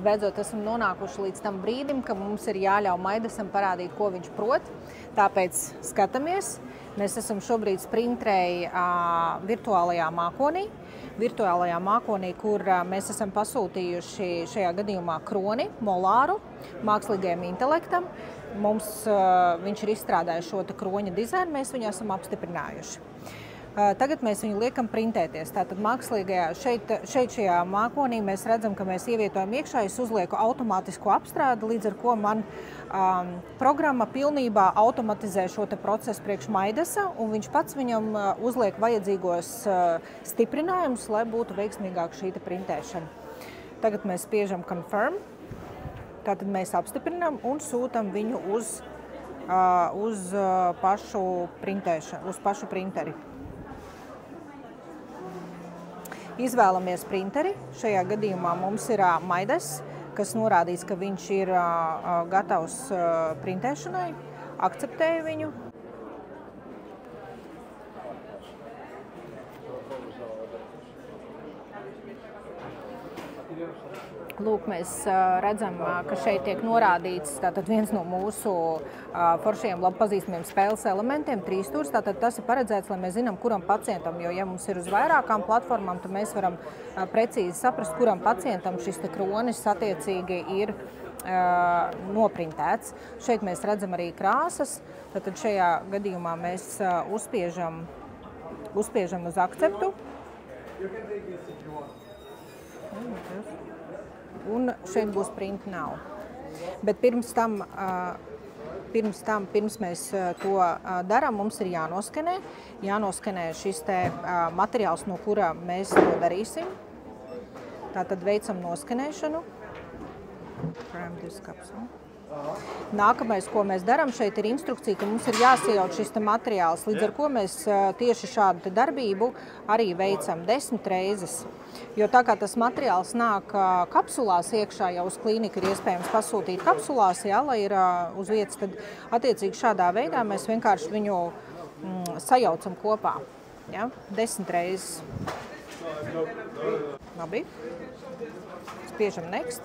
beidzot esam nonākuši līdz tam brīdim, ka mums ir jāļauj Maidasam parādīt, ko viņš prot. Tāpēc skatāmies. Mēs esam šobrīd sprintrēji virtuālajā mākonī, kur mēs esam pasūtījuši šajā gadījumā kroni, molāru, mākslīgajam intelektam. Viņš ir izstrādājis šo kroņa dizainu, mēs viņu esam apstiprinājuši. Tagad mēs viņu liekam printēties. Tātad šeit šajā mākonī mēs redzam, ka mēs ievietojam iekšā, es uzlieku automātisku apstrādi, līdz ar ko man programma pilnībā automatizē šo procesu priekš Maidasa, un viņš pats viņam uzliek vajadzīgos stiprinājumus, lai būtu veiksmīgāk šī printēšana. Tagad mēs spiežam confirm, tātad mēs apstiprinām un sūtam viņu uz pašu printēšanu, uz pašu printeri. Izvēlamies printeri. Šajā gadījumā mums ir Maidas, kas norādīs, ka viņš ir gatavs printēšanai. Akceptēju viņu. Lūk, mēs redzam, ka šeit tiek norādīts viens no mūsu foršiem labi pazīstamiem spēles elementiem, 3 stūris. Tātad tas ir paredzēts, lai mēs zinām, kuram pacientam, jo ja mums ir uz vairākām platformām, tad mēs varam precīzi saprast, kuram pacientam šis kronis attiecīgi ir noprintēts. Šeit mēs redzam arī krāsas. Tātad šajā gadījumā mēs uzspiežam uz akceptu. Un šeit būs print now. Bet pirms mēs to darām, mums ir jānoskenē šis materiāls, no kura mēs to darīsim. Tātad veicam noskenēšanu. Nākamais, ko mēs darām, šeit ir instrukcija, ka mums ir jāsajauc šis materiāls, līdz ar ko mēs tieši šādu darbību arī veicam 10 reizes. Jo tā kā tas materiāls nāk kapsulās iekšā, jau uz klīniku ir iespējams pasūtīt kapsulās, lai ir uz vietas, tad attiecīgi šādā veidā mēs vienkārši viņu sajaucam kopā. 10 reizes. Labi. Spiežam next.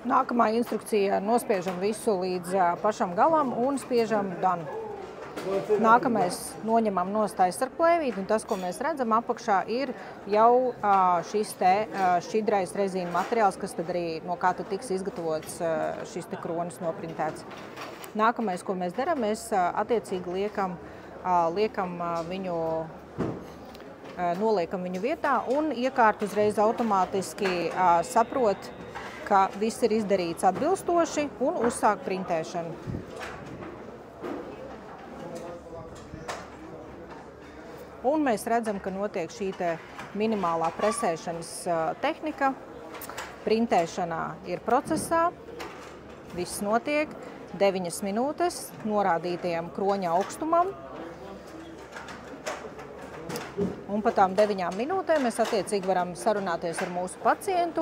Nākamā instrukcija nospiežam visu līdz pašam galam un spiežam done. Nākamais noņemam nost aizsargplēvīti, un tas, ko mēs redzam apakšā, ir jau šis šķidrais rezīna materiāls, kas tad arī no kā tad tiks izgatavots šis kronis noprintēts. Nākamais, ko mēs darām, mēs attiecīgi noliekam viņu vietā un iekārta uzreiz automātiski saprot, ka viss ir izdarīts atbilstoši un uzsāk printēšanu. Un mēs redzam, ka notiek šī minimālā presēšanas tehnika. Printēšanā ir procesā, viss notiek 9 minūtes norādītajam kroņa augstumam. Un pa tām 9 minūtēm mēs attiecīgi varam sarunāties ar mūsu pacientu.